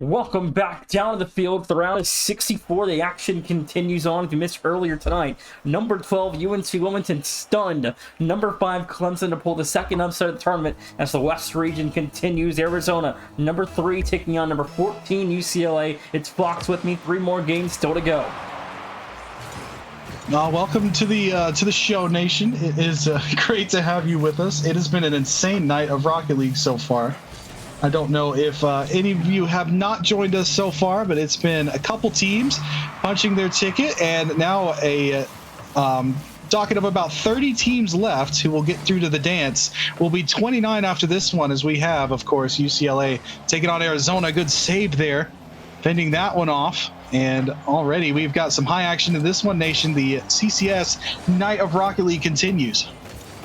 Welcome back down to the field. The round is 64. The action continues on. If you missed earlier tonight, number 12 UNC Wilmington stunned number 5 Clemson to pull the second upset of the tournament as the West region continues. Arizona, number 3, taking on number 14 UCLA. It's Fox with me. 3 more games still to go. Welcome to the show, Nation. It is great to have you with us. It has been an insane night of Rocket League so far. I don't know if any of you have not joined us so far, but it's been a couple teams punching their ticket, and now a docket of about 30 teams left who will get through to the dance. Will be 29 after this one, as we have, of course, UCLA taking on Arizona. Good save there, fending that one off. And already we've got some high action in this one, Nation. The CCS Night of Rocket League continues.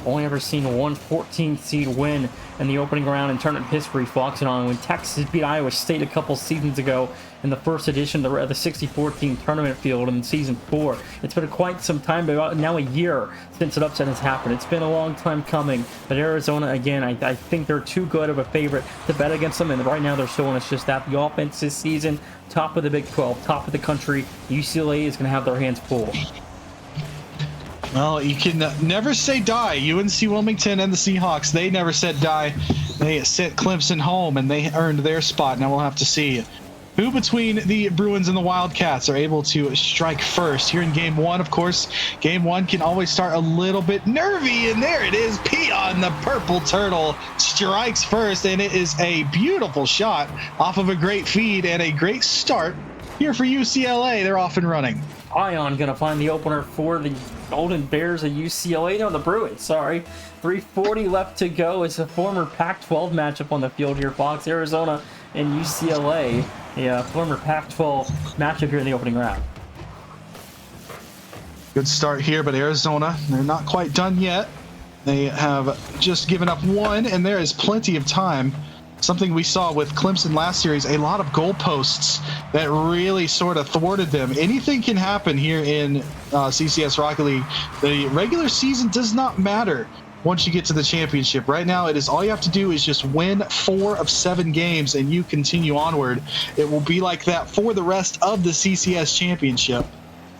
Only ever seen one 14th seed win in the opening round in tournament history, Fox and on, when Texas beat Iowa State a couple seasons ago in the first edition of the 64-team tournament field in season 4. It's been quite some time, about now a year since an upset has happened. It's been a long time coming, but Arizona, again, I think they're too good of a favorite to bet against them, and right now they're showing us just that. The offense this season, top of the Big 12, top of the country. UCLA is going to have their hands full. Well, you can never say die. UNC Wilmington and the Seahawks, they never said die. They sent Clemson home, and they earned their spot. Now we'll have to see who between the Bruins and the Wildcats are able to strike first. Here in Game 1, of course, Game 1 can always start a little bit nervy, and there it is. Peon, the purple turtle, strikes first, and it is a beautiful shot off of a great feed and a great start here for UCLA. They're off and running. Ion gonna find the opener for the Golden Bears of UCLA. No, the Bruins, sorry. 3:40 left to go. It's a former Pac-12 matchup on the field here, Fox. Arizona and UCLA. Yeah, former Pac-12 matchup here in the opening round. Good start here, but Arizona, they're not quite done yet. They have just given up one, and there is plenty of time. Something we saw with Clemson last series, a lot of goalposts that really sort of thwarted them. Anything can happen here in CCS Rocket League. The regular season does not matter once you get to the championship. Right now, it is all you have to do is just win 4 of 7 games, and you continue onward. It will be like that for the rest of the CCS championship.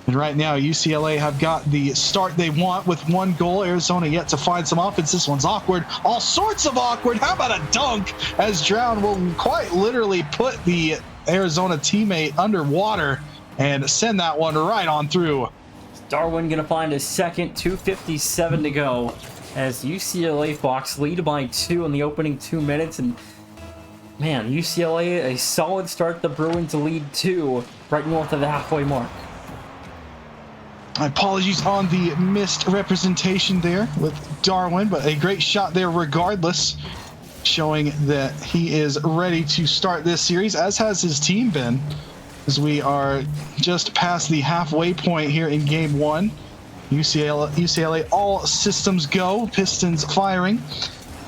And right now, UCLA have got the start they want with 1 goal. Arizona yet to find some offense. This one's awkward. All sorts of awkward. How about a dunk? As Drown will quite literally put the Arizona teammate underwater and send that one right on through. Darwin going to find his second, 2:57 to go. As UCLA Fox lead by 2 in the opening 2 minutes. And man, UCLA, a solid start. The Bruins lead 2 right north of the halfway mark. My apologies on the missed representation there with Darwin, but a great shot there regardless, showing that he is ready to start this series, as has his team been, as we are just past the halfway point here in Game 1. UCLA all systems go, Pistons firing,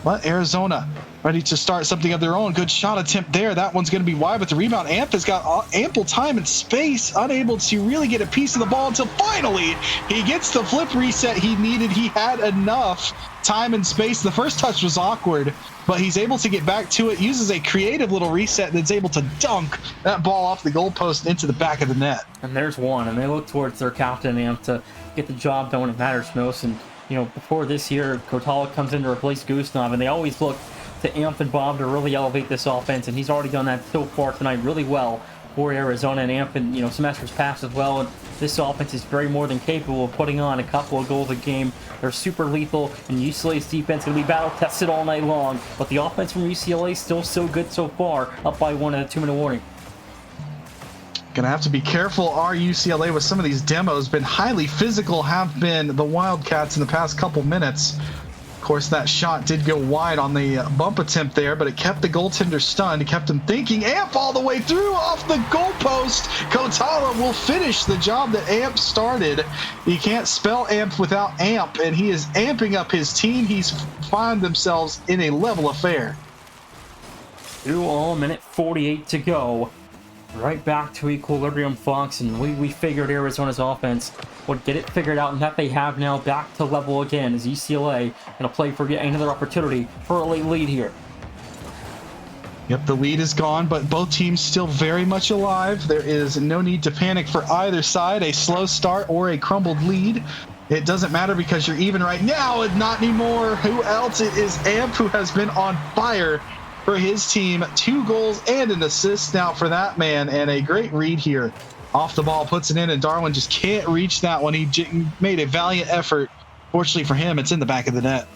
but Arizona ready to start something of their own. Good shot attempt there. That one's going to be wide, but the rebound. Amp has got ample time and space, unable to really get a piece of the ball until finally he gets the flip reset he needed. He had enough time and space. The first touch was awkward, but he's able to get back to it, uses a creative little reset that's able to dunk that ball off the goalpost into the back of the net. And there's one, and they look towards their captain, Amp, to get the job done when it matters most. And, you know, before this year, Kotala comes in to replace Gustav, and they always look to Amp and Bob to really elevate this offense, and he's already done that so far tonight really well for Arizona. And Amp, and, you know, semesters past as well, and this offense is very more than capable of putting on a couple of goals a game. They're super lethal, and UCLA's defense going to be battle tested all night long, but the offense from UCLA is still so good so far, up by 1 at a 2-minute warning. Gonna have to be careful, our UCLA, with some of these demos. Been highly physical, have been the Wildcats in the past couple minutes. Of course, that shot did go wide on the bump attempt there, but it kept the goaltender stunned. It kept him thinking. Amp all the way through off the goalpost. Kotala will finish the job that Amp started. You can't spell Amp without Amp, and he is amping up his team. He's find themselves in a level affair. 2 all, minute 48 to go. Right back to equilibrium, Fox, and we figured Arizona's offense would get it figured out, and that they have now. Back to level again as UCLA going to play for yet another opportunity for a late lead here. Yep, the lead is gone, but both teams still very much alive. There is no need to panic for either side, a slow start or a crumbled lead. It doesn't matter because you're even right now, and not anymore. Who else? It is Amp, who has been on fire for his team. 2 goals and an assist now for that man, and a great read here. Off the ball, puts it in, and Darwin just can't reach that one. He made a valiant effort. Fortunately for him, it's in the back of the net.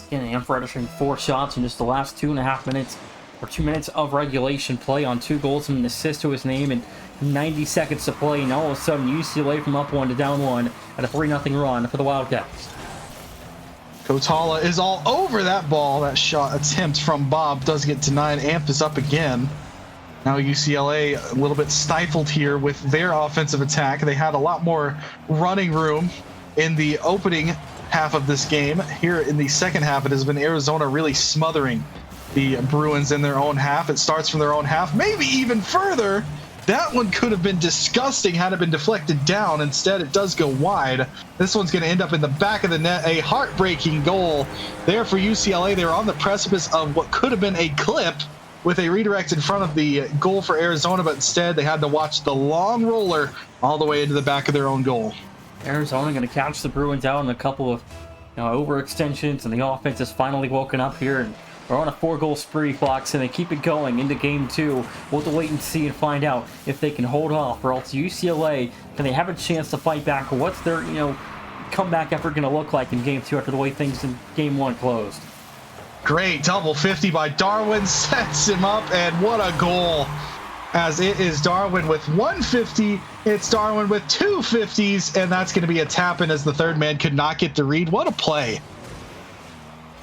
Again, Amp registering 4 shots in just the last 2.5 minutes, or 2 minutes of regulation play, on 2 goals and an assist to his name, and 90 seconds to play, and all of a sudden UCLA from up 1 to down 1 at a 3-0 run for the Wildcats. Kotala is all over that ball. That shot attempt from Bob does get denied. Amp is up again. Now UCLA a little bit stifled here with their offensive attack. They had a lot more running room in the opening half of this game. Here in the second half, it has been Arizona really smothering the Bruins in their own half. It starts from their own half, maybe even further. That one could have been disgusting had it been deflected down. Instead, it does go wide. This one's going to end up in the back of the net. A heartbreaking goal there for UCLA. They were on the precipice of what could have been a clip with a redirect in front of the goal for Arizona, but instead they had to watch the long roller all the way into the back of their own goal. Arizona going to catch the Bruins out in a couple of overextensions, and the offense has finally woken up here, and they're on a 4-goal spree, Fox, and they keep it going into Game 2. We'll have to wait and see and find out if they can hold off, or else UCLA, can they have a chance to fight back, or what's their comeback effort going to look like in Game 2 after the way things in Game 1 closed? Great double 50 by Darwin, sets him up, and what a goal. As it is Darwin with 150, it's Darwin with 2 50s, and that's going to be a tap-in as the third man could not get the read. What a play.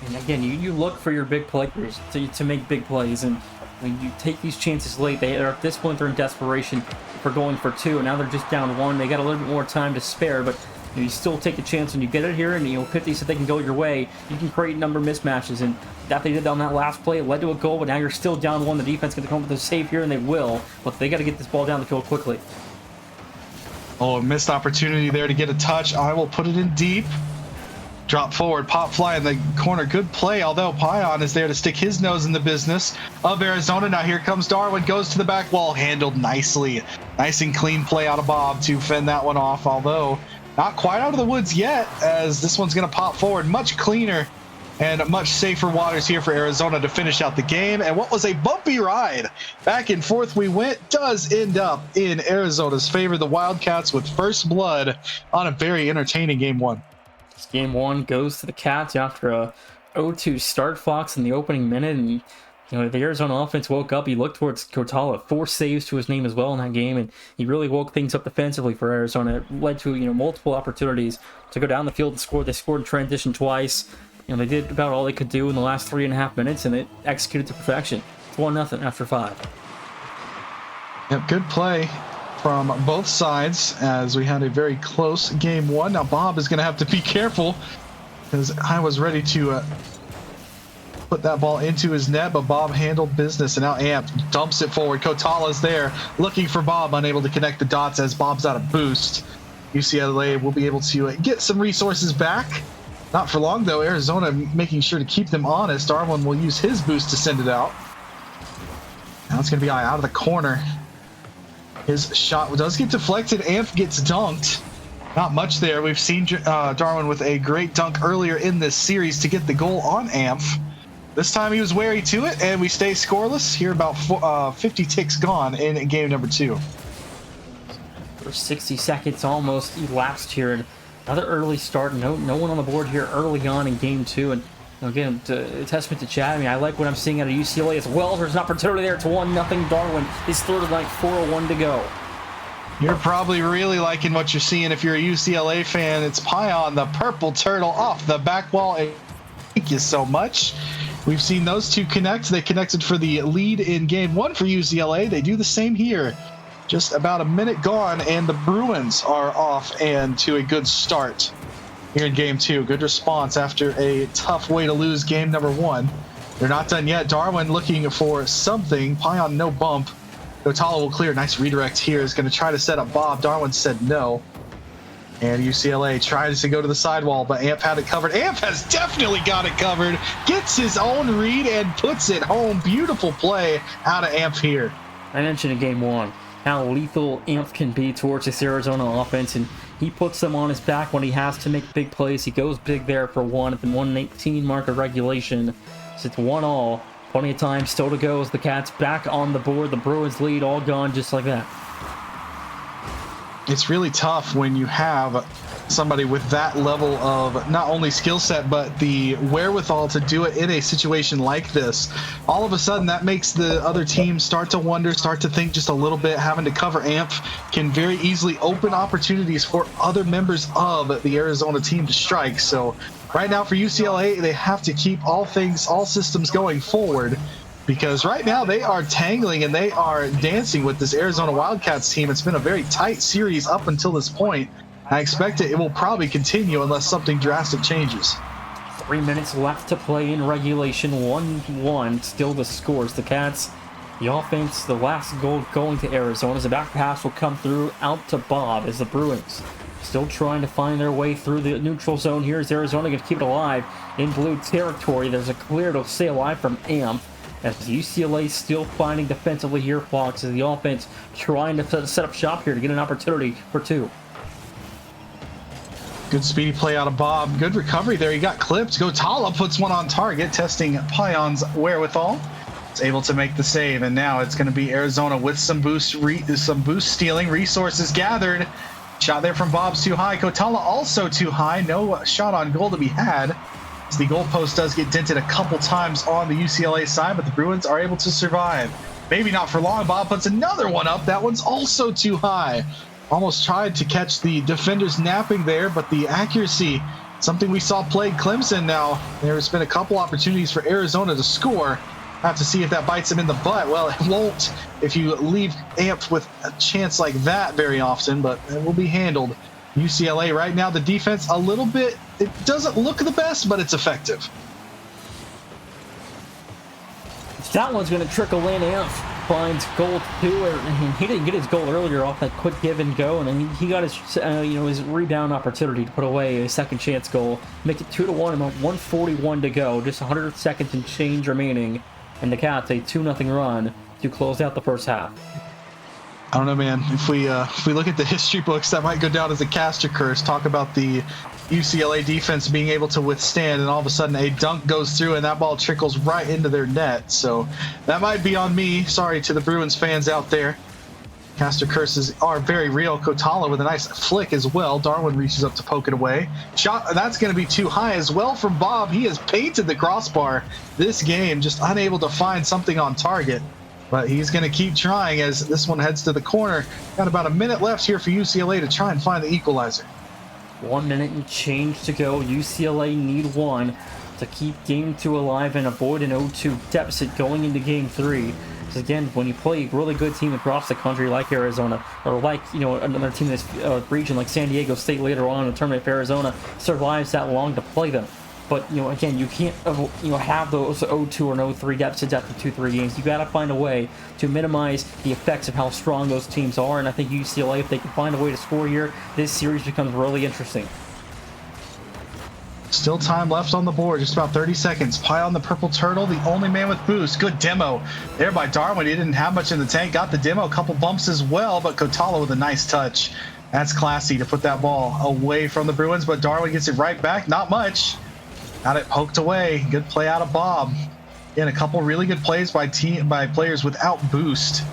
And again, you look for your big players to make big plays, and when you take these chances late, they're at this point they're in desperation for going for 2, and now they're just down 1. They got a little bit more time to spare, but you still take the chance when you get it here, and 50s if they can go your way, you can create a number of mismatches, and that they did on that last play, it led to a goal, but now you're still down 1. The defense going to come up with a save here, and they will, but they got to get this ball down the field quickly. Oh, a missed opportunity there to get a touch. I will put it in deep. Drop forward, pop fly in the corner. Good play, although Pion is there to stick his nose in the business of Arizona. Now here comes Darwin, goes to the back wall, handled nicely. Nice and clean play out of Bob to fend that one off, although not quite out of the woods yet, as this one's going to pop forward. Much cleaner and much safer waters here for Arizona to finish out the game. And what was a bumpy ride, back and forth we went, does end up in Arizona's favor. The Wildcats with first blood on a very entertaining Game 1. Game 1 goes to the Cats after a 0-2 start, Fox, in the opening minute, and the Arizona offense woke up. He looked towards Kotala, 4 saves to his name as well in that game, and he really woke things up defensively for Arizona. It led to multiple opportunities to go down the field and score. They scored in transition twice. They did about all they could do in the last 3.5 minutes, and it executed to perfection. It's 1-0 after 5. Yep, good play from both sides as we had a very close Game 1. Now Bob is going to have to be careful because I was ready to put that ball into his net, but Bob handled business, and now Amp dumps it forward. Kotala's there looking for Bob, unable to connect the dots as Bob's out of boost. UCLA will be able to get some resources back. Not for long, though. Arizona making sure to keep them honest. Darwin will use his boost to send it out. Now it's going to be out of the corner. His shot does get deflected. Amp gets dunked. Not much there. We've seen Darwin with a great dunk earlier in this series to get the goal on Amp. This time he was wary to it, and we stay scoreless. Here about 50 ticks gone in game number 2. For 60 seconds almost elapsed here, and another early start. No one on the board here early on in game 2, and again, a testament to Chad. I like what I'm seeing out of UCLA as well. There's an opportunity there. It's 1-0 Darwin. His third of the night, 4:01 to go. You're probably really liking what you're seeing if you're a UCLA fan. It's Pion, the purple turtle, off the back wall. Thank you so much. We've seen those two connect. They connected for the lead in Game 1 for UCLA. They do the same here. Just about a minute gone, and the Bruins are off and to a good start here in Game 2. Good response after a tough way to lose game number 1. They're not done yet. Darwin looking for something. Pion, no bump. Kotala will clear. Nice redirect here. Is going to try to set up Bob. Darwin said no. And UCLA tries to go to the sidewall, but Amp had it covered. Amp has definitely got it covered. Gets his own read and puts it home. Beautiful play out of Amp here. I mentioned in game one how lethal Amp can be towards this Arizona offense, and he puts them on his back when he has to make big plays. He goes big there for one at the 118 mark of regulation. So it's 1-1. Plenty of time still to go as the Cats back on the board. The Bruins lead all gone just like that. It's really tough when you have somebody with that level of not only skill set, but the wherewithal to do it in a situation like this. All of a sudden, that makes the other team start to wonder, start to think just a little bit. Having to cover Amp can very easily open opportunities for other members of the Arizona team to strike. So right now for UCLA, they have to keep all systems going forward, because right now they are tangling and they are dancing with this Arizona Wildcats team. It's been a very tight series up until this point. I expect it will probably continue unless something drastic changes. 3 minutes left to play in regulation. 1-1 still the scores. The Cats, the offense, the last goal going to Arizona. As the back pass will come through out to Bob as the Bruins still trying to find their way through the neutral zone. Here's Arizona going to keep it alive in blue territory. There's a clear to stay alive from Amp, as UCLA still finding defensively here. Fox as the offense trying to set up shop here to get an opportunity for two. Good speedy play out of Bob. Good recovery there. He got clipped. Gotala puts one on target, testing Pion's wherewithal. It's able to make the save, and now it's going to be Arizona with some boost stealing, resources gathered. Shot there from Bob's too high. Gotala also too high. No shot on goal to be had, as the goalpost does get dented a couple times on the UCLA side, but the Bruins are able to survive. Maybe not for long. Bob puts another one up. That one's also too high. Almost tried to catch the defenders napping there, but the accuracy, something we saw plague Clemson. Now, there's been a couple opportunities for Arizona to score. Have to see if that bites him in the butt. Well, it won't if you leave Amp with a chance like that very often, but it will be handled. UCLA right now, the defense a little bit, it doesn't look the best, but it's effective. That one's going to trickle in. Amp finds goal two. He didn't get his goal earlier off that quick give and go, and then he got his his rebound opportunity to put away a second chance goal, make it 2-1, about 1:41 to go, just 100 seconds and change remaining, and the Cats a 2-0 run to close out the first half. I don't know, man. If we look at the history books, that might go down as a caster curse. Talk about the UCLA defense being able to withstand, and all of a sudden a dunk goes through and that ball trickles right into their net. So that might be on me. Sorry to the Bruins fans out there. Caster curses are very real. Gotala with a nice flick as well. Darwin reaches up to poke it away. Shot, that's going to be too high as well from Bob. He has painted the crossbar this game, just unable to find something on target. But he's going to keep trying as this one heads to the corner. Got about a minute left here for UCLA to try and find the equalizer. 1 minute and change to go. UCLA need one to keep game two alive and avoid an 0-2 deficit going into game three. Because again, when you play a really good team across the country like Arizona, or like another team in this region like San Diego State later on in the tournament, if Arizona survives that long to play them. But again, you can't have those 0-2 or 0-3 deficits after 2-3 games. You got to find a way to minimize the effects of how strong those teams are. And I think UCLA, if they can find a way to score here, this series becomes really interesting. Still time left on the board, just about 30 seconds. Pie on the purple turtle, the only man with boost. Good demo there by Darwin. He didn't have much in the tank. Got the demo, a couple bumps as well, but Gotala with a nice touch. That's classy to put that ball away from the Bruins, but Darwin gets it right back. Not much. Got it poked away. Good play out of Bob. Again, a couple really good plays by players without boost.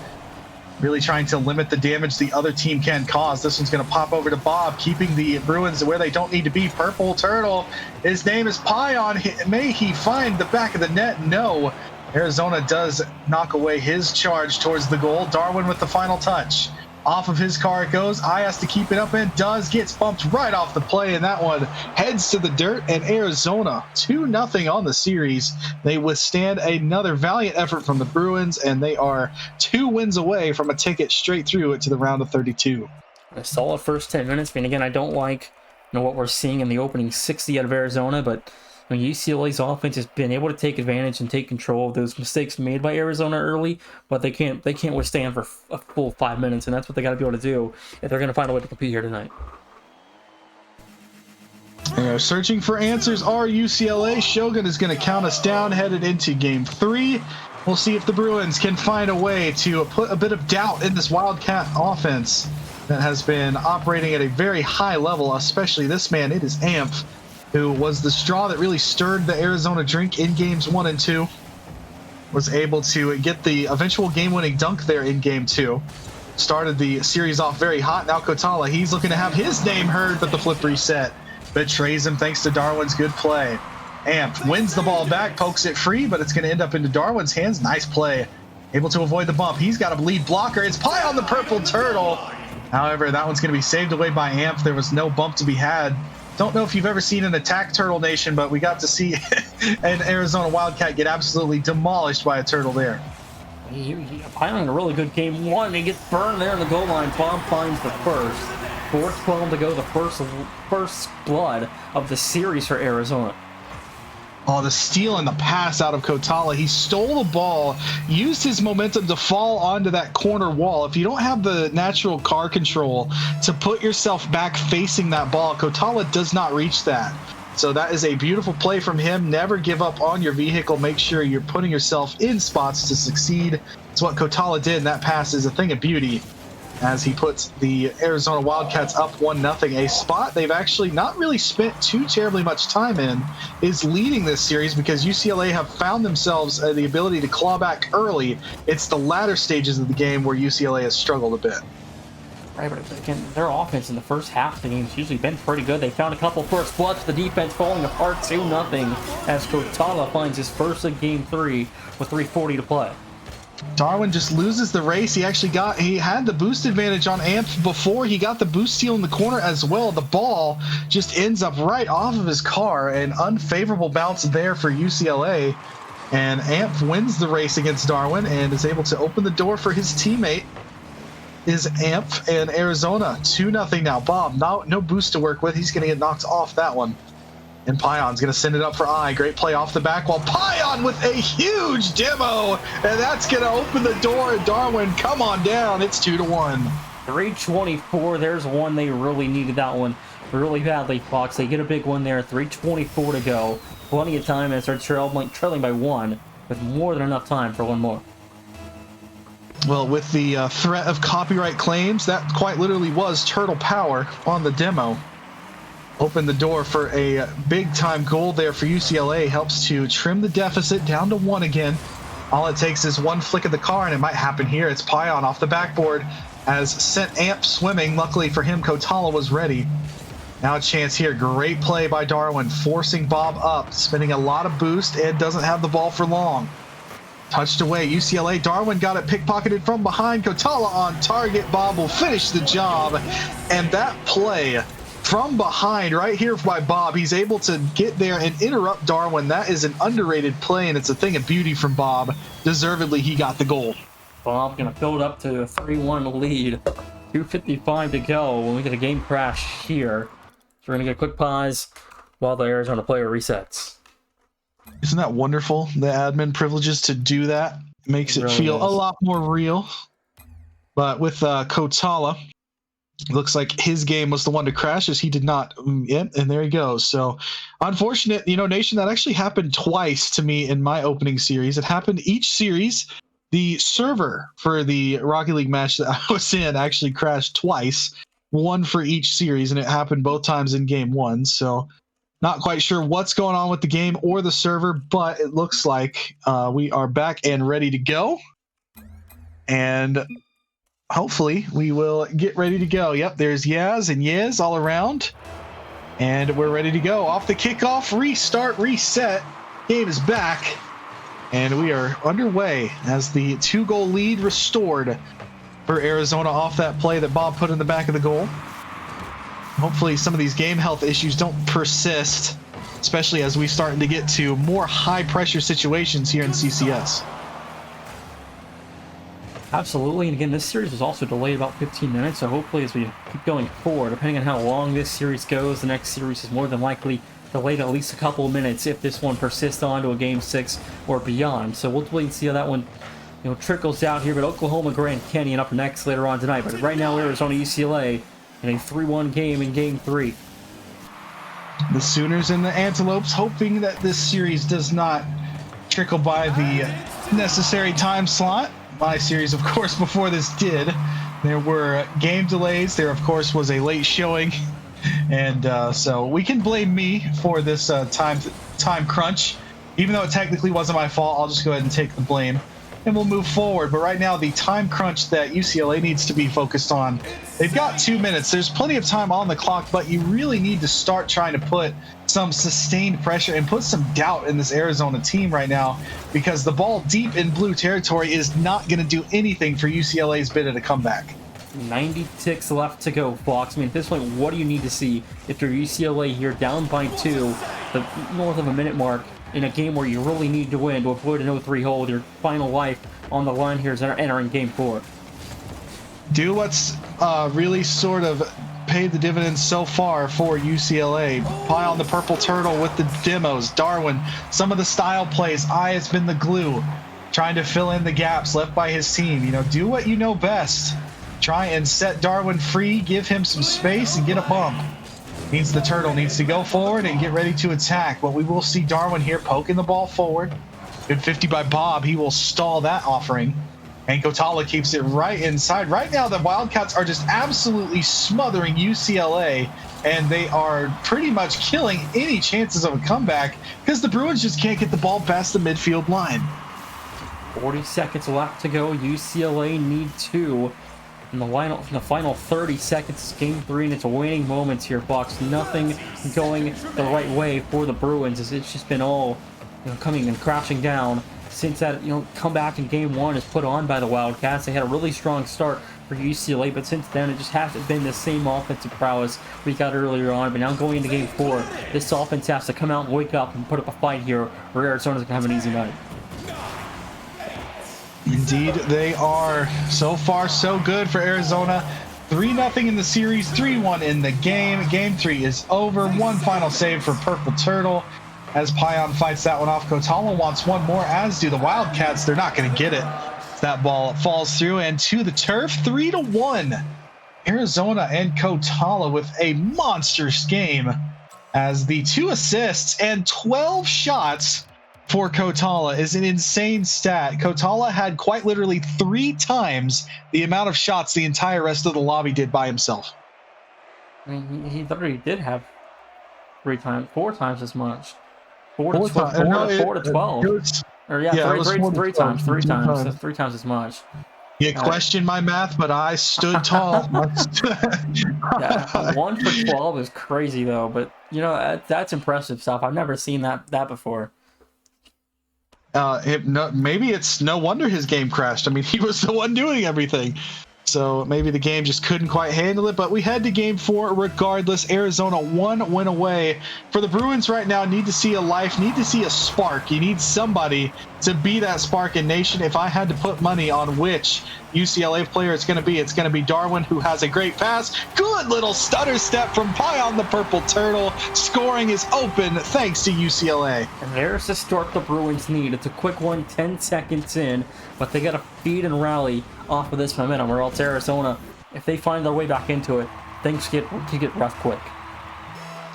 Really trying to limit the damage the other team can cause. This one's going to pop over to Bob, keeping the Bruins where they don't need to be. Purple Turtle. His name is Pion. May he find the back of the net? No. Arizona does knock away his charge towards the goal. Darwin with the final touch. Off of his car it goes. I has to keep it up and does. Gets bumped right off the play, and that one heads to the dirt. And Arizona 2-0 on the series. They withstand another valiant effort from the Bruins, and they are 2 wins away from a ticket straight through to the round of 32. A solid first 10 minutes. I mean, again, I don't like what we're seeing in the opening 60 out of Arizona, but UCLA's offense has been able to take advantage and take control of those mistakes made by Arizona early, but they can't withstand for a full 5 minutes, and that's what they got to be able to do if they're going to find a way to compete here tonight. Searching for answers are UCLA. Shogun is going to count us down, headed into game 3. We'll see if the Bruins can find a way to put a bit of doubt in this Wildcat offense that has been operating at a very high level, especially this man. It is Amp, who was the straw that really stirred the Arizona drink in games 1 and 2. Was able to get the eventual game-winning dunk there in game 2. Started the series off very hot. Now Kotala, he's looking to have his name heard, but the flip reset betrays him thanks to Darwin's good play. Amp wins the ball back, pokes it free, but it's going to end up into Darwin's hands. Nice play. Able to avoid the bump. He's got a lead blocker. It's Pie on the purple turtle. However, that one's going to be saved away by Amp. There was no bump to be had. Don't know if you've ever seen an attack Turtle Nation, but we got to see an Arizona Wildcat get absolutely demolished by a turtle there. Piling a really good game 1. He gets burned there in the goal line. Bob finds the first. 4-12 to go, the first blood of the series for Arizona. Oh, the steal and the pass out of Kotala. He stole the ball, used his momentum to fall onto that corner wall. If you don't have the natural car control to put yourself back facing that ball, Kotala does not reach that. So that is a beautiful play from him. Never give up on your vehicle. Make sure you're putting yourself in spots to succeed. It's what Kotala did, and that pass is a thing of beauty as he puts the Arizona Wildcats up 1-0. A spot they've actually not really spent too terribly much time in is leading this series because UCLA have found themselves the ability to claw back early. It's the latter stages of the game where UCLA has struggled a bit. Right, but again, their offense in the first half of the game has usually been pretty good. They found a couple first bloods, the defense falling apart 2-0 as Kotala finds his first in game 3 with 3:40 to play. Darwin just loses the race. He had the boost advantage on Amp before. He got the boost steal in the corner as well. The ball just ends up right off of his car. An unfavorable bounce there for UCLA. And Amp wins the race against Darwin and is able to open the door for his teammate. Is Amp and Arizona 2-0 now. Bob, no boost to work with. He's going to get knocked off that one. And Pion's going to send it up for I. Great play off the back wall. Pion with a huge demo. And that's going to open the door. Darwin, come on down. It's 2-1. 3:24. There's one. They really needed that one really badly, Fox. They get a big one there. 3:24 to go. Plenty of time as they're trailing by 1 with more than enough time for one more. Well, with the threat of copyright claims, that quite literally was Turtle Power on the demo. Opened the door for a big-time goal there for UCLA. Helps to trim the deficit down to 1 again. All it takes is one flick of the car, and it might happen here. It's Pion off the backboard as sent Amp swimming. Luckily for him, Kotala was ready. Now a chance here. Great play by Darwin, forcing Bob up, spending a lot of boost, and doesn't have the ball for long. Touched away. UCLA. Darwin got it pickpocketed from behind. Kotala on target. Bob will finish the job. And that play from behind right here by Bob, he's able to get there and interrupt Darwin. That is an underrated play, and it's a thing of beauty from Bob. Deservedly, he got the goal. Bob going to build up to a 3-1 lead. 2:55 to go when we get a game crash here. So we're going to get a quick pause while the Arizona player resets. Isn't that wonderful? The admin privileges to do that. Makes it feel a lot more real. But with Kotala, looks like his game was the one to crash as he did not. And there he goes. So unfortunate, Nation, that actually happened twice to me in my opening series. It happened each series. The server for the Rocket League match that I was in actually crashed twice, one for each series, and it happened both times in game 1. So not quite sure what's going on with the game or the server, but it looks like we are back and ready to go. And hopefully we will get ready to go. Yep, there's Yaz and Yez all around. And we're ready to go. Off the kickoff, restart, reset. Game is back. And we are underway as the 2-goal lead restored for Arizona off that play that Bob put in the back of the goal. Hopefully some of these game health issues don't persist, especially as we starting to get to more high-pressure situations here in CCS. Absolutely, and again, this series was also delayed about 15 minutes, so hopefully as we keep going forward, depending on how long this series goes, the next series is more than likely delayed at least a couple of minutes if this one persists on to a Game 6 or beyond. So we'll wait and see how that one trickles out here, but Oklahoma Grand Canyon up next later on tonight. But right now, Arizona UCLA in a 3-1 game in Game 3. The Sooners and the Antelopes hoping that this series does not trickle by the necessary time slot. My series, of course, before this did. There were game delays. There, of course, was a late showing. And so we can blame me for this time crunch. Even though it technically wasn't my fault, I'll just go ahead and take the blame. And we'll move forward. But right now, the time crunch that UCLA needs to be focused on, they've got 2 minutes. There's plenty of time on the clock, but you really need to start trying to put some sustained pressure and put some doubt in this Arizona team right now, because the ball deep in blue territory is not going to do anything for UCLA's bid at a comeback. 90 ticks left to go, Fox. I mean, at this point, what do you need to see if you're UCLA here down by 2, the north of a minute mark, in a game where you really need to win to avoid an 0-3 hold, your final life on the line here as they're entering game 4? Do what's really sort of paid the dividends so far for UCLA. Pie on the purple turtle with the demos. Darwin, some of the style plays. I has been the glue, trying to fill in the gaps left by his team. You know, do what you know best. Try and set Darwin free, give him some space, and get a bump. Means the turtle needs to go forward and get ready to attack. But we will see Darwin here poking the ball forward. Good 50 by Bob. He will stall that offering. And Kotala keeps it right inside. Right now, the Wildcats are just absolutely smothering UCLA, and they are pretty much killing any chances of a comeback because the Bruins just can't get the ball past the midfield line. 40 seconds left to go. UCLA need 2. In the final 30 seconds, game 3, and it's waning moments here, Fox. Nothing going the right way for the Bruins, as it's just been all, coming and crashing down since that, comeback in game 1 is put on by the Wildcats. They had a really strong start for UCLA, but since then it just hasn't been the same offensive prowess we got earlier on. But now going into game 4, this offense has to come out and wake up and put up a fight here, or Arizona's gonna have an easy night. Indeed, they are. So far, so good for Arizona. 3-0 in the series, 3-1 in the game. Game 3 is over. One final save for Purple Turtle as Pion fights that one off. Kotala wants one more, as do the Wildcats. They're not going to get it. That ball falls through and to the turf. 3-1. Arizona and Kotala with a monstrous game, as the 2 assists and 12 shots for Kotala is an insane stat. Kotala had quite literally 3 times the amount of shots the entire rest of the lobby did by himself. I mean, he already did have 4 times as much. 4 to 12. Three times. That's 3 times as much. You question my math, but I stood tall. Yeah, 1 for 12 is crazy though, but that's impressive stuff. I've never seen that before. Maybe it's no wonder his game crashed. I mean, he was the one doing everything. So maybe the game just couldn't quite handle it, but we head to game 4 regardless. Arizona 1 win away. For the Bruins right now, need to see a life, need to see a spark. You need somebody to be that spark in Nation. If I had to put money on which UCLA player it's going to be Darwin, who has a great pass. Good little stutter step from Pion the Purple Turtle. Scoring is open thanks to UCLA. And there's the start the Bruins need. It's a quick one, 10 seconds in, but they got to feed and rally off of this momentum, or else Arizona, if they find their way back into it, things could get rough quick.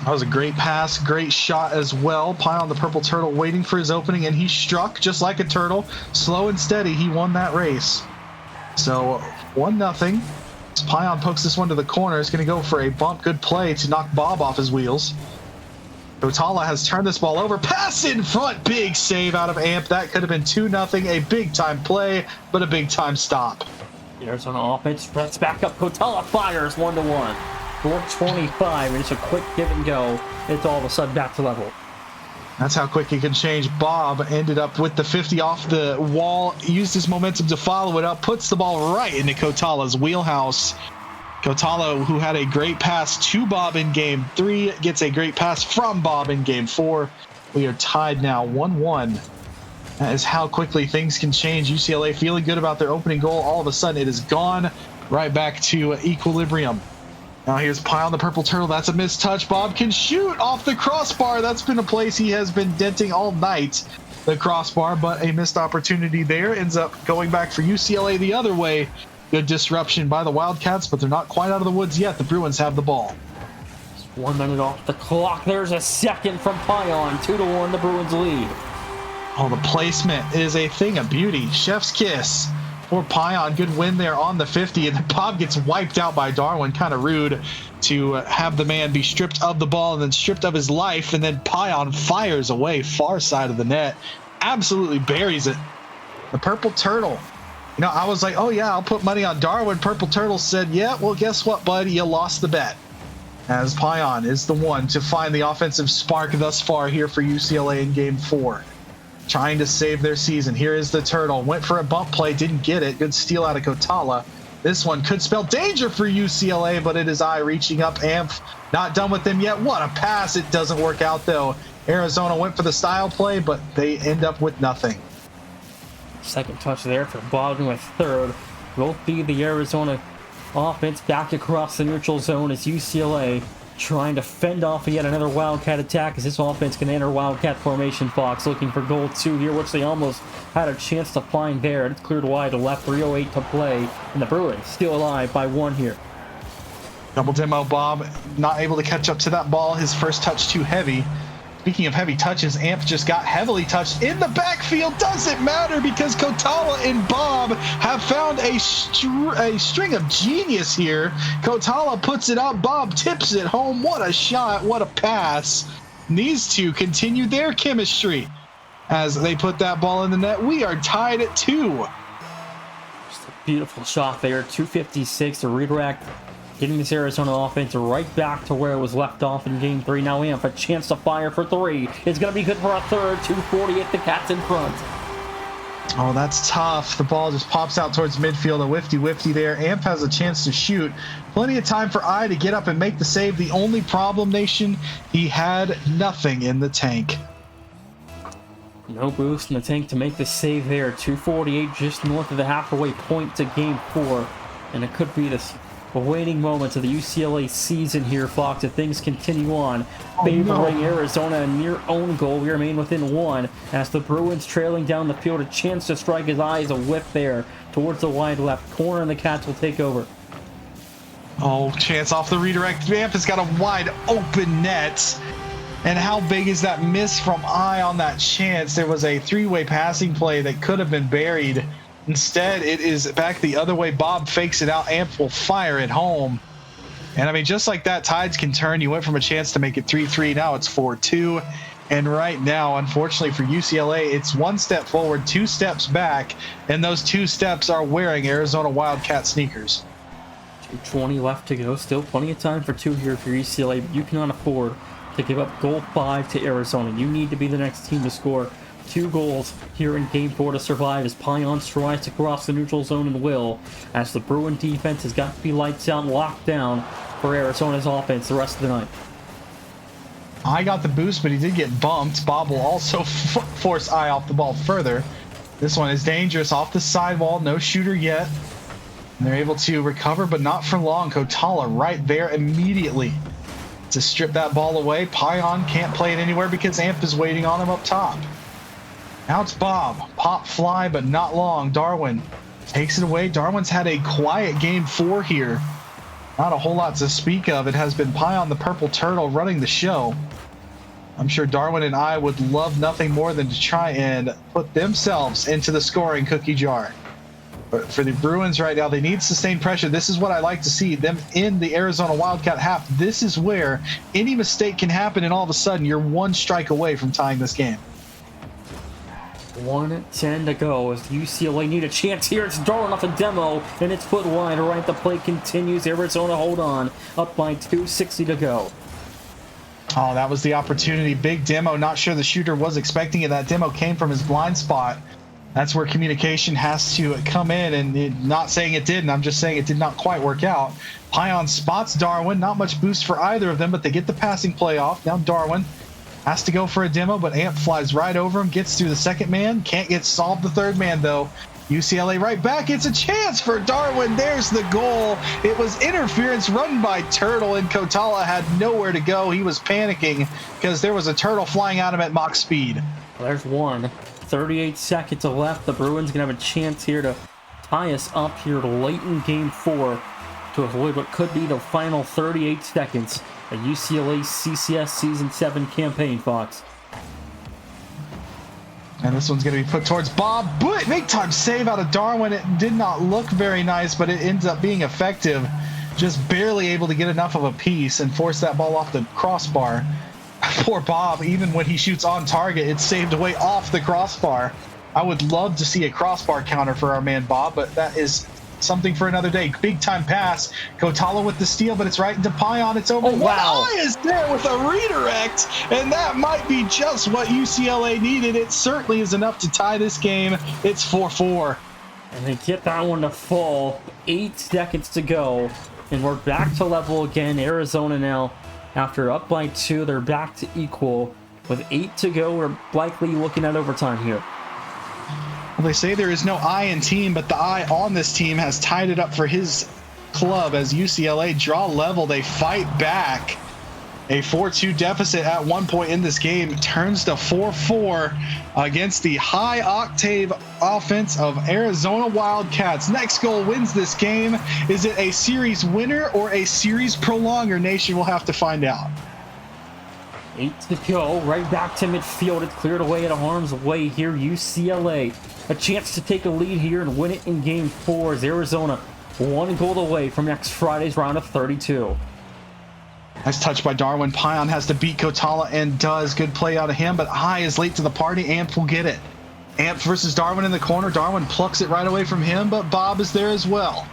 That was a great pass, great shot as well. Pion the Purple Turtle waiting for his opening, and he struck just like a turtle. Slow and steady, he won that race. So 1-0. As Pion pokes this one to the corner, it's going to go for a bump. Good play to knock Bob off his wheels. Kotala has turned this ball over. Pass in front. Big save out of Amp. That could have been 2-0. A big-time play, but a big-time stop. There's an offense. Press back up. Kotala fires 1-1. 4:25, and it's a quick give and go. It's all of a sudden back to level. That's how quick it can change. Bob ended up with the 50 off the wall, used his momentum to follow it up, puts the ball right into Kotala's wheelhouse. Kotala, who had a great pass to Bob in game 3, gets a great pass from Bob in game 4. We are tied now 1-1. That is how quickly things can change. UCLA feeling good about their opening goal. All of a sudden, it is gone right back to equilibrium. Now here's Pion the Purple Turtle. That's a missed touch. Bob can shoot off the crossbar. That's been a place he has been denting all night, the crossbar, but a missed opportunity there. Ends up going back for UCLA the other way. Good disruption by the Wildcats, but they're not quite out of the woods yet. The Bruins have the ball. 1 minute off the clock. There's a second from Pion. 2-1, the Bruins lead. Oh, the placement is a thing of beauty. Chef's kiss for Pion. Good win there on the 50, and then Bob gets wiped out by Darwin. Kind of rude to have the man be stripped of the ball and then stripped of his life, and then Pion fires away far side of the net. Absolutely buries it. The Purple Turtle. You know, I was like, oh yeah, I'll put money on Darwin. Purple Turtle said, yeah, well, guess what, bud? You lost the bet. As Pion is the one to find the offensive spark thus far here for UCLA in Game 4. Trying to save their season. Here is the Turtle. Went for a bump play, didn't get it. Good steal out of Kotala. This one could spell danger for UCLA, but it is I reaching up. Amp not done with them yet. What a pass. It doesn't work out, though. Arizona went for the style play, but they end up with nothing. Second touch there for Bogdan with third. Will be the Arizona offense back across the neutral zone as UCLA trying to fend off yet another Wildcat attack as this offense can enter Wildcat formation. Fox looking for goal 2 here, which they almost had a chance to find there. It's cleared wide to left, 3:08 to play, and the Bruins still alive by 1 here. Double demo, Bob not able to catch up to that ball. His first touch too heavy. Speaking of heavy touches, Amp just got heavily touched in the backfield. Doesn't matter because Kotala and Bob have found a string of genius here. Kotala puts it up. Bob tips it home. What a shot. What a pass. And these two continue their chemistry as they put that ball in the net. We are tied at 2. Just a beautiful shot there. 2:56 to redirect. Getting this Arizona offense right back to where it was left off in Game 3. Now Amp a chance to fire for 3. It's going to be good for a third. 2:48, the Cats in front. Oh, that's tough. The ball just pops out towards midfield. A whifty there. Amp has a chance to shoot. Plenty of time for I to get up and make the save. The only problem, Nation, he had nothing in the tank. No boost in the tank to make the save there. 2:48 just north of the halfway point to Game 4. And it could be this awaiting moments of the UCLA season here, Fox, if things continue on, favoring Arizona a near own goal. We remain within 1 as the Bruins trailing down the field. A chance to strike his eyes, a whiff there towards the wide left corner, and the Cats will take over. Oh, chance off the redirect. Amp has got a wide open net. And how big is that miss from I on that chance? There was a 3-way passing play that could have been buried. Instead, it is back the other way. Bob fakes it out. Amp will fire it home. And I mean, just like that, tides can turn. You went from a chance to make it 3-3. Now it's 4-2. And right now, unfortunately for UCLA, it's 1 step forward, 2 steps back. And those 2 steps are wearing Arizona Wildcat sneakers. 2:20 left to go. Still plenty of time for 2 here for UCLA. But you cannot afford to give up goal 5 to Arizona. You need to be the next team to score 2 goals here in Game 4 to survive as Pion strides across the neutral zone and will, as the Bruin defense has got to be lights out and locked down for Arizona's offense the rest of the night. I got the boost, but he did get bumped. Bob will also force I off the ball further. This one is dangerous off the sidewall. No shooter yet. And they're able to recover, but not for long. Kotala right there immediately to strip that ball away. Pion can't play it anywhere because Amp is waiting on him up top. Now it's Bob. Pop fly, but not long. Darwin takes it away. Darwin's had a quiet Game 4 here. Not a whole lot to speak of. It has been Pion the Purple Turtle running the show. I'm sure Darwin and I would love nothing more than to try and put themselves into the scoring cookie jar. But for the Bruins right now, they need sustained pressure. This is what I like to see them in the Arizona Wildcat half. This is where any mistake can happen, and all of a sudden you're 1 strike away from tying this game. 1:10 to go as UCLA need a chance here. It's Darwin off a demo, and it's put wide. Right, the play continues. Arizona hold on, up by 2:60 to go. Oh, that was the opportunity. Big demo. Not sure the shooter was expecting it. That demo came from his blind spot. That's where communication has to come in, and not saying it didn't. I'm just saying it did not quite work out. Pion spots Darwin. Not much boost for either of them, but they get the passing play off. Now Darwin has to go for a demo, but Amp flies right over him, gets through the second man. Can't get solved the third man, though. UCLA right back. It's a chance for Darwin. There's the goal. It was interference run by Turtle, and Kotala had nowhere to go. He was panicking because there was a turtle flying at him at Mach speed. Well, there's one. 38 seconds left. The Bruins can have a chance here to tie us up here late in Game 4 to avoid what could be the final 38 seconds a UCLA CCS Season 7 campaign, Fox. And this one's going to be put towards Bob. But big time save out of Darwin. It did not look very nice, but it ends up being effective. Just barely able to get enough of a piece and force that ball off the crossbar. Poor Bob, even when he shoots on target, it's saved away off the crossbar. I would love to see a crossbar counter for our man Bob, but that is something for another day. Big time pass. Kotala with the steal, but it's right into Pion. It's over. Oh, wow. One eye is there with a redirect, and that might be just what UCLA needed. It certainly is enough to tie this game. It's 4-4. And they get that one to fall. 8 seconds to go, and we're back to level again. Arizona now, after up by 2, they're back to equal. With 8 to go, we're likely looking at overtime here. Well, they say there is no I in team, but the I on this team has tied it up for his club as UCLA draw level. They fight back. A 4-2 deficit at one point in this game turns to 4-4 against the high-octave offense of Arizona Wildcats. Next goal wins this game. Is it a series winner or a series prolonger? Nation will have to find out. 8 to go, right back to midfield. It's cleared away at harm's way here. UCLA, a chance to take a lead here and win it in game 4 as Arizona 1 goal away from next Friday's round of 32. Nice touch by Darwin. Pion has to beat Kotala and does. Good play out of him, but High is late to the party. Amp will get it. Amp versus Darwin in the corner. Darwin plucks it right away from him, but Bob is there as well.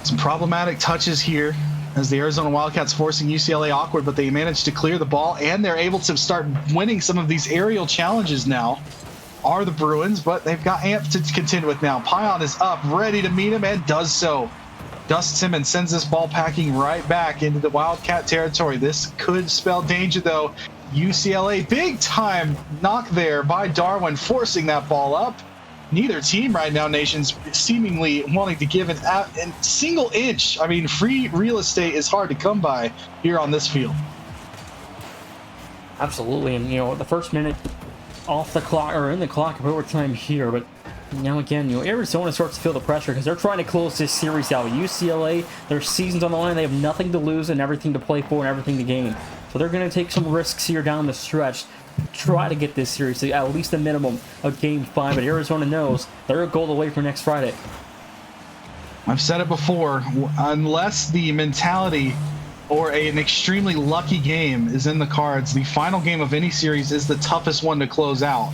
Some problematic touches here as the Arizona Wildcats forcing UCLA awkward, but they managed to clear the ball, and they're able to start winning some of these aerial challenges now. Are the Bruins, but they've got Amp to contend with now. Pion is up, ready to meet him, and does so. Dusts him and sends this ball packing right back into the Wildcat territory. This could spell danger, though. UCLA, big time knock there by Darwin, forcing that ball up. Neither team right now, nations, seemingly wanting to give a single inch. I mean, free real estate is hard to come by here on this field. Absolutely, and the first minute off the clock, or in the clock of overtime here, but now again, Arizona starts to feel the pressure because they're trying to close this series out. UCLA, their season's on the line. They have nothing to lose and everything to play for and everything to gain. So they're going to take some risks here down the stretch. Try to get this series to at least a minimum of game 5, but Arizona knows they're a goal away from next Friday. I've said it before, unless the mentality or an extremely lucky game is in the cards, the final game of any series is the toughest one to close out.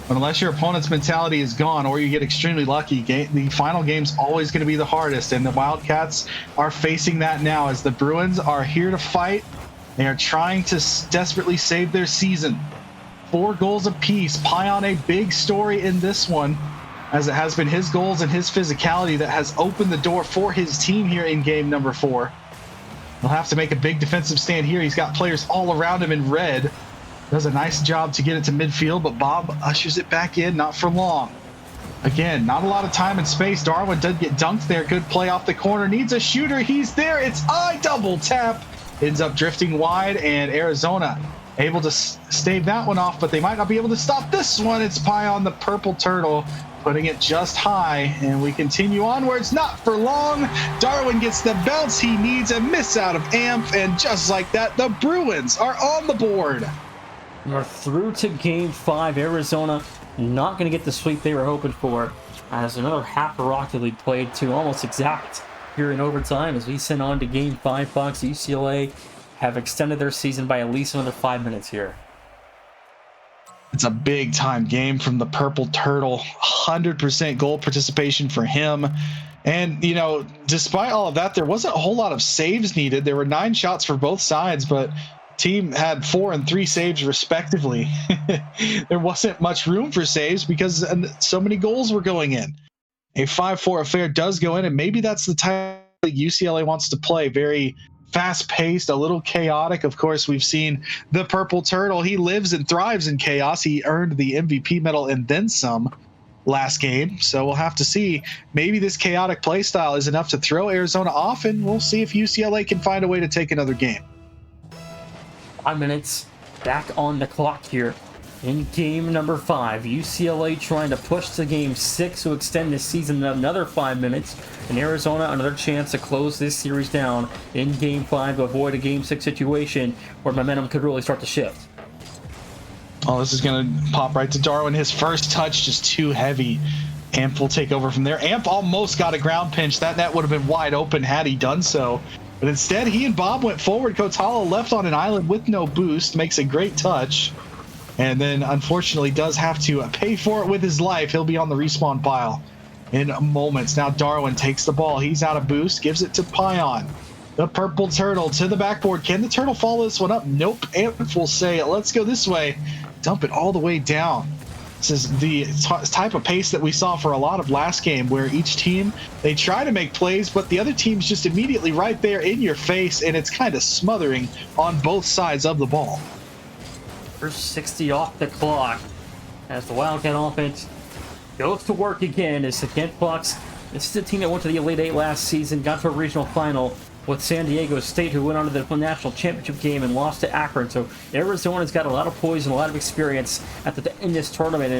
But unless your opponent's mentality is gone or you get extremely lucky, the final game's always going to be the hardest, and the Wildcats are facing that now as the Bruins are here to fight. They are trying to desperately save their season. 4 goals apiece. Pion, a big story in this one, as it has been his goals and his physicality that has opened the door for his team here in game number 4. He'll have to make a big defensive stand here. He's got players all around him in red. Does a nice job to get it to midfield, but Bob ushers it back in, not for long. Again, not a lot of time and space. Darwin did get dunked there. Good play off the corner. Needs a shooter. He's there. It's I double tap. Ends up drifting wide, and Arizona able to stave that one off, but they might not be able to stop this one. It's Pion, the purple turtle, putting it just high, and we continue onwards. Not for long. Darwin gets the bounce he needs, a miss out of Amp, and just like that, the Bruins are on the board. We're through to game 5. Arizona not going to get the sweep they were hoping for, as another half of Rocket League played to almost exact here in overtime as we send on to game 5. Fox, UCLA have extended their season by at least another 5 minutes here. It's a big time game from the purple turtle. 100% goal participation for him. And, despite all of that, there wasn't a whole lot of saves needed. There were 9 shots for both sides, but team had 4 and 3 saves respectively. There wasn't much room for saves because so many goals were going in. A 5-4 affair does go in, and maybe that's the type that UCLA wants to play. Very fast-paced, a little chaotic. Of course, we've seen the purple turtle. He lives and thrives in chaos. He earned the MVP medal and then some last game, so we'll have to see. Maybe this chaotic play style is enough to throw Arizona off, and we'll see if UCLA can find a way to take another game. 5 minutes back on the clock here. In game number 5, UCLA trying to push to game 6 to extend this season another 5 minutes. And Arizona another chance to close this series down in game 5 to avoid a game 6 situation where momentum could really start to shift. Oh, this is going to pop right to Darwin. His first touch just too heavy. Amp will take over from there. Amp almost got a ground pinch. That net would have been wide open had he done so. But instead, he and Bob went forward. Kotala left on an island with no boost. Makes a great touch. And then, unfortunately, does have to pay for it with his life. He'll be on the respawn pile in moments. Now Darwin takes the ball. He's out of boost. Gives it to Pion. The purple turtle to the backboard. Can the turtle follow this one up? Nope. Amp will say, let's go this way. Dump it all the way down. This is the type of pace that we saw for a lot of last game, where each team, they try to make plays, but the other team's just immediately right there in your face, and it's kind of smothering on both sides of the ball. First 60 off the clock as the Wildcat offense goes to work again. As the Kent Bucks, this is a team that went to the Elite Eight last season, got to a regional final with San Diego State, who went on to the national championship game and lost to Akron. So Arizona's got a lot of poise and a lot of experience in this tournament.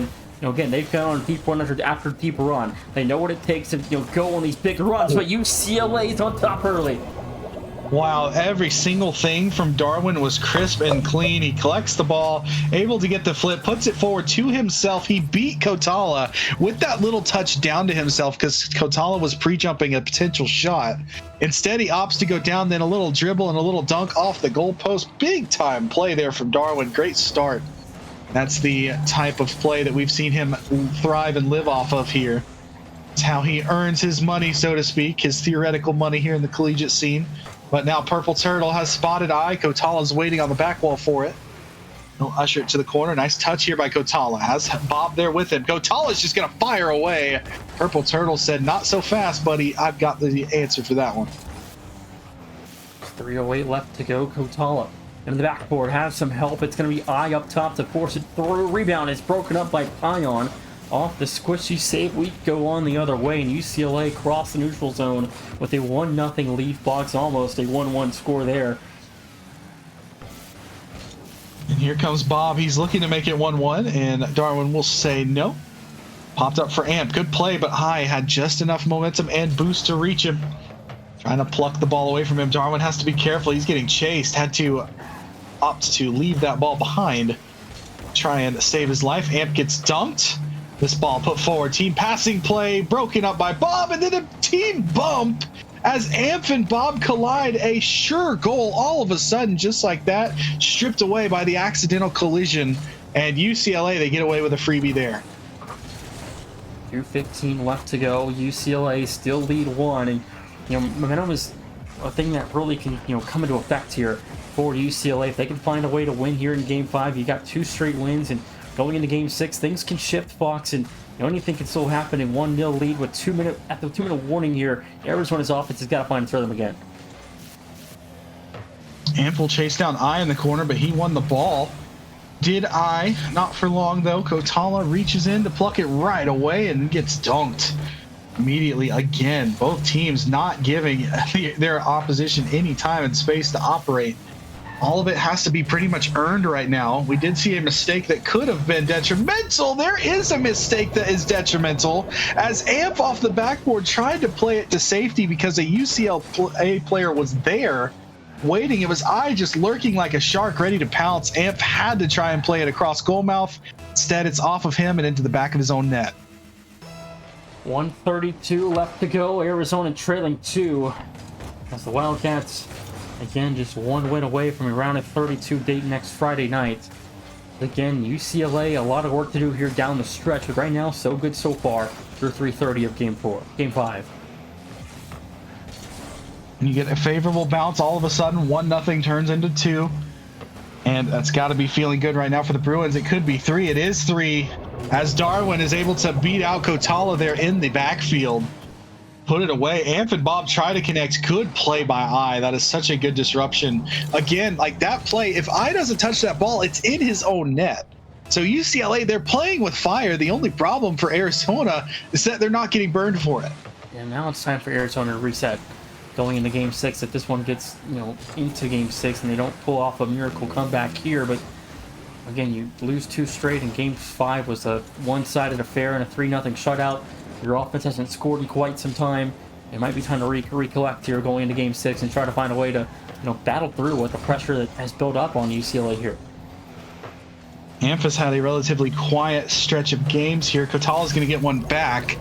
And again, they've gone on a deep run after deep run. They know what it takes to go on these big runs. But UCLA's on top early. Wow, every single thing from Darwin was crisp and clean. He collects the ball, able to get the flip, puts it forward to himself. He beat Kotala with that little touch down to himself because Kotala was pre-jumping a potential shot. Instead, he opts to go down, then a little dribble and a little dunk off the goalpost. Big time play there from Darwin. Great start. That's the type of play that we've seen him thrive and live off of here. It's how he earns his money, so to speak, his theoretical money here in the collegiate scene. But now Purple Turtle has spotted eye. Kotala's waiting on the back wall for it. He'll usher it to the corner. Nice touch here by Kotala. Has Bob there with him. Kotala's just going to fire away. Purple Turtle said, not so fast, buddy. I've got the answer for that one. 3:08 left to go. Kotala into the backboard has some help. It's going to be Eye up top to force it through. Rebound is broken up by Pion. Off the squishy save, we go on the other way, and UCLA cross the neutral zone with a 1-0 lead. Box almost a 1-1 score there. And here comes Bob. He's looking to make it 1-1, and Darwin will say no. Popped up for Amp. Good play, but High had just enough momentum and boost to reach him. Trying to pluck the ball away from him. Darwin has to be careful. He's getting chased. Had to opt to leave that ball behind. Try and save his life. Amp gets dumped. This ball put forward. Team passing play broken up by Bob, and then a team bump as Amp and Bob collide. A sure goal all of a sudden, just like that, stripped away by the accidental collision. And UCLA, they get away with a freebie there. 2:15 left to go. UCLA still lead 1, and momentum is a thing that really can come into effect here for UCLA. If they can find a way to win here in Game 5, you got 2 straight wins, and going into Game 6, things can shift, Fox, and anything can still happen in 1-0 lead with 2-minute warning here. Arizona's offense has got to find its rhythm again. Amp will chase down Eye in the corner, but he won the ball. Did Eye, not for long though. Kotala reaches in to pluck it right away and gets dunked immediately again. Both teams not giving their opposition any time and space to operate. All of it has to be pretty much earned right now. We did see a mistake that could have been detrimental. There is a mistake that is detrimental as Amp off the backboard tried to play it to safety because a UCLA player was there waiting. It was Eye just lurking like a shark ready to pounce. Amp had to try and play it across goal mouth. Instead, it's off of him and into the back of his own net. 1:32 left to go. Arizona trailing 2 as the Wildcats, again, just 1 win away from a round of 32 date next Friday night. Again, UCLA, a lot of work to do here down the stretch, but right now, so good so far through 3:30 of Game 5. And you get a favorable bounce. All of a sudden, 1-0 turns into 2. And that's got to be feeling good right now for the Bruins. It could be 3. It is 3 as Darwin is able to beat out Kotala there in the backfield. Put it away. Amp and Bob try to connect. Good play by Eye. That is such a good disruption. Again, like that play, if Eye doesn't touch that ball, it's in his own net. So UCLA, they're playing with fire. The only problem for Arizona is that they're not getting burned for it. And now it's time for Arizona to reset going into Game 6. If this one gets into Game 6 and they don't pull off a miracle comeback here, but Again, you lose 2 straight, and Game 5 was a one-sided affair and a 3-0 shutout. Your offense hasn't scored in quite some time. It might be time to recollect here going into Game 6 and try to find a way to, battle through with the pressure that has built up on UCLA here. Amph has had a relatively quiet stretch of games here. Kotala's going to get one back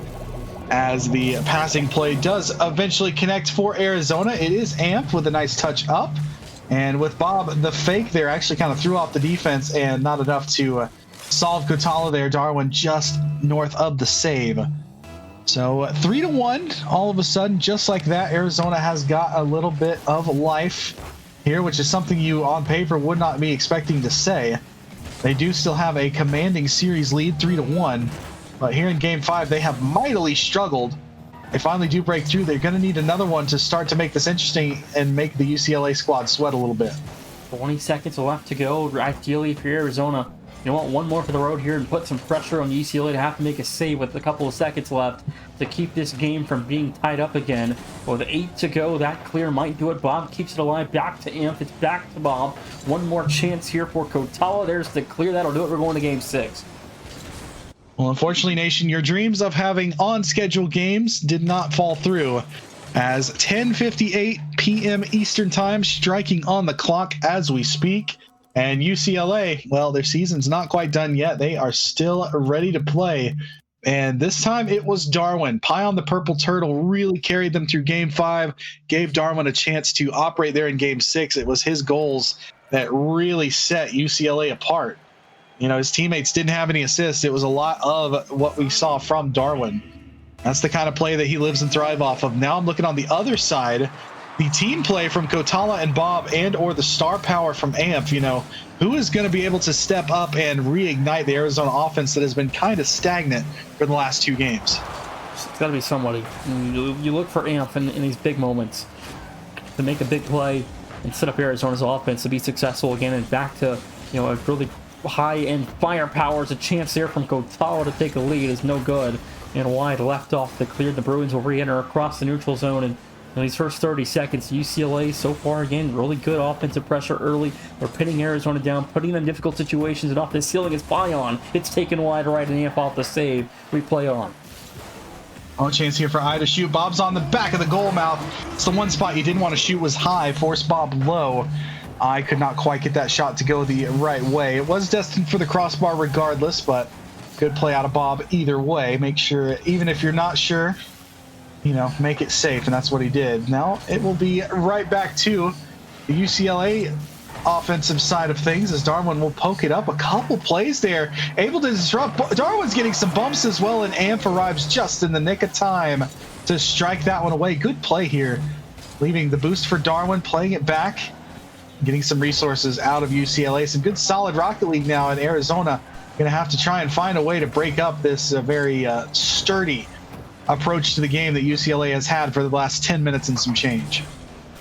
as the passing play does eventually connect for Arizona. It is Amph with a nice touch up. And with Bob, the fake there actually kind of threw off the defense and not enough to solve Kotala there. Darwin just north of the save. So 3-1 all of a sudden, just like that. Arizona has got a little bit of life here, which is something you on paper would not be expecting to say. They do still have a commanding series lead, 3-1, but here in Game 5, they have mightily struggled. They finally do break through. They're going to need another one to start to make this interesting and make the UCLA squad sweat a little bit. 20 seconds left to go. Ideally, for Arizona, you want one more for the road here and put some pressure on UCLA to have to make a save with a couple of seconds left to keep this game from being tied up again. With 8 to go, that clear might do it. Bob keeps it alive. Back to Amph. It's back to Bob. One more chance here for Kotala. There's the clear. That'll do it. We're going to Game 6. Well, unfortunately, Nation, your dreams of having on-schedule games did not fall through, as 10:58 p.m. Eastern Time striking on the clock as we speak. And UCLA, well, their season's not quite done yet. They are still ready to play. And this time it was Darwin. Pie on the Purple Turtle really carried them through Game 5, gave Darwin a chance to operate there in Game 6. It was his goals that really set UCLA apart. His teammates didn't have any assists. It was a lot of what we saw from Darwin. That's the kind of play that he lives and thrives off of. Now I'm looking on the other side, the team play from Kotala and Bob and or the star power from Amph. Who is going to be able to step up and reignite the Arizona offense that has been kind of stagnant for the last 2 games? It's got to be somebody. You look for Amph in these big moments to make a big play and set up Arizona's offense to be successful again, and back to a really high-end firepower. Is a chance there from Kotala to take a lead is no good, and wide left off the clear. The Bruins will re-enter across the neutral zone, and in these first 30 seconds, UCLA so far, again, really good offensive pressure early. They're pinning Arizona down, putting them in difficult situations, and off the ceiling is Bion. It's taken wide right, and Amph off the save. We play on. Oh, chance here for I to shoot. Bob's on the back of the goal mouth. It's the one spot you didn't want to shoot was high, forced Bob low. I could not quite get that shot to go the right way. It was destined for the crossbar regardless, but good play out of Bob either way. Make sure, even if you're not sure, make it safe, and that's what he did. Now it will be right back to the UCLA offensive side of things as Darwin will poke it up. A couple plays there, able to disrupt. Darwin's getting some bumps as well, and Amph arrives just in the nick of time to strike that one away. Good play here, leaving the boost for Darwin, playing it back, getting some resources out of UCLA. Some good solid Rocket League now in Arizona. Going to have to try and find a way to break up this very sturdy approach to the game that UCLA has had for the last 10 minutes and some change.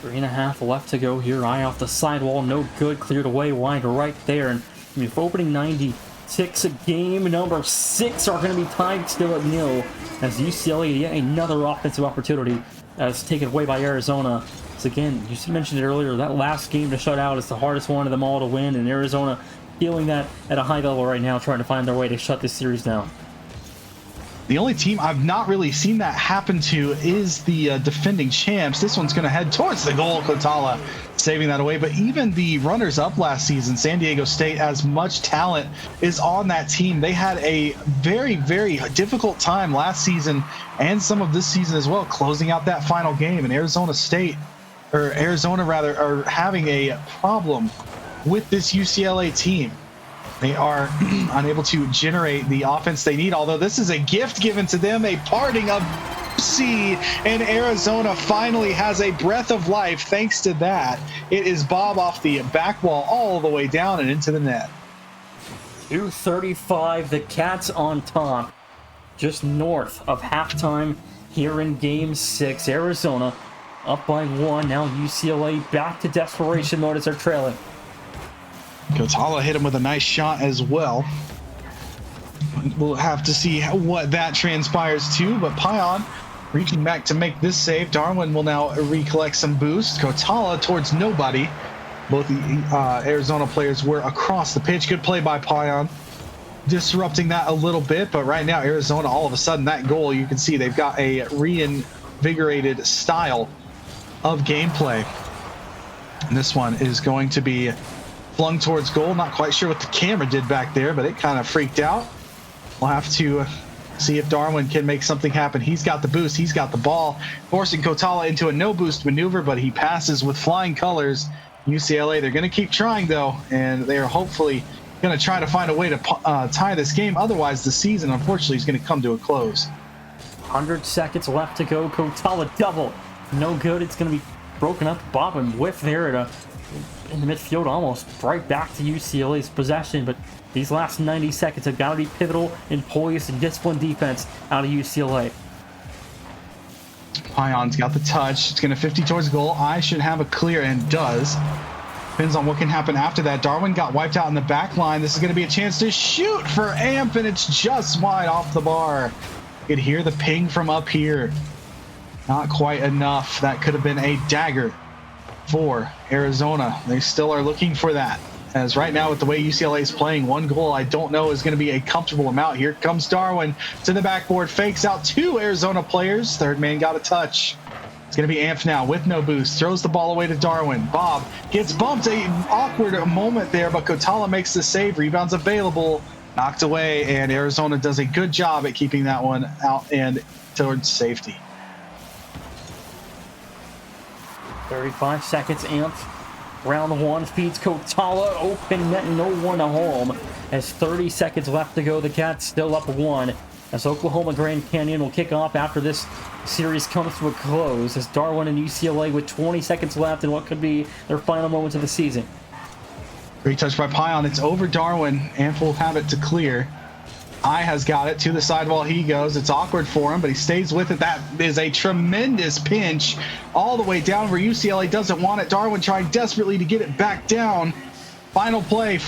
3.5 left to go here. Eye off the sidewall, no good. Cleared away wide right there. And if opening 96, game number 6 are going to be tied still at 0 as UCLA, yet another offensive opportunity is taken away by Arizona. So again, you mentioned it earlier, that last game to shut out is the hardest one of them all to win, and Arizona feeling that at a high level right now, trying to find their way to shut this series down. The only team I've not really seen that happen to is the defending champs. This one's going to head towards the goal. Kotala saving that away. But even the runners-up last season, San Diego State, as much talent is on that team. They had a very, very difficult time last season and some of this season as well, closing out that final game. And Arizona are having a problem with this UCLA team. They are unable to generate the offense they need, although this is a gift given to them, a parting of sea, and Arizona finally has a breath of life thanks to that. It is Bob off the back wall all the way down and into the net. 2:35, the Cats on top, just north of halftime here in Game 6. Arizona up by 1, now UCLA back to desperation mode as they're trailing. Kotala hit him with a nice shot as well. We'll have to see what that transpires too, but Pion reaching back to make this save. Darwin will now recollect some boost. Kotala towards nobody. Both the Arizona players were across the pitch. Good play by Pion, disrupting that a little bit. But right now, Arizona, all of a sudden, that goal, you can see they've got a reinvigorated style of gameplay. And this one is going to be flung towards goal. Not quite sure what the camera did back there, but it kind of freaked out. We'll have to see if Darwin can make something happen. He's got the boost. He's got the ball, forcing Kotala into a no-boost maneuver, but he passes with flying colors. UCLA, they're going to keep trying, though, and they are hopefully going to try to find a way to tie this game. Otherwise, the season, unfortunately, is going to come to a close. 100 seconds left to go. Kotala double. No good. It's going to be broken up. Bob and whiff there in the midfield, almost right back to UCLA's possession, but these last 90 seconds have got to be pivotal in poised and disciplined defense out of UCLA. Pion's got the touch. It's going to 50 towards goal. I should have a clear, and does. Depends on what can happen after that. Darwin got wiped out in the back line. This is going to be a chance to shoot for Amp, and it's just wide off the bar. You could hear the ping from up here. Not quite enough. That could have been a dagger for Arizona. They still are looking for that. As right now, with the way UCLA is playing, one goal I don't know is going to be a comfortable amount. Here comes Darwin to the backboard, fakes out two Arizona players. Third man got a touch. It's going to be Amp now with no boost. Throws the ball away to Darwin. Bob gets bumped. An awkward moment there, but Kotala makes the save. Rebounds available. Knocked away, and Arizona does a good job at keeping that one out and towards safety. 35 seconds, Amp. Round one feeds Kotala, open net, no one to home. As 30 seconds left to go, the Cats still up one. As Oklahoma Grand Canyon will kick off after this series comes to a close. As Darwin and UCLA with 20 seconds left in what could be their final moments of the season. Great touch by Pion. It's over Darwin. Amp will have it to clear. I has got it to the sidewall. He goes. It's awkward for him, but he stays with it. That is a tremendous pinch all the way down where UCLA doesn't want it. Darwin trying desperately to get it back down. Final play of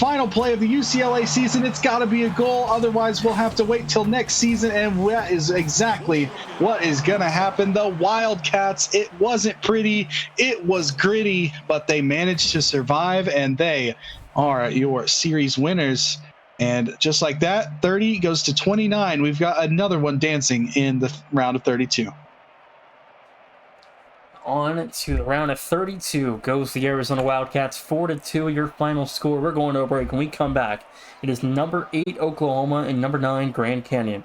the UCLA season. It's got to be a goal. Otherwise, we'll have to wait till next season, and that is exactly what is going to happen. The Wildcats, it wasn't pretty. It was gritty, but they managed to survive, and they are your series winners. And just like that, 30 goes to 29. We've got another one dancing in the round of 32. On to the round of 32 goes the Arizona Wildcats, 4-2, your final score. We're going to a break. When we come back, it is number 8 Oklahoma and number 9 Grand Canyon.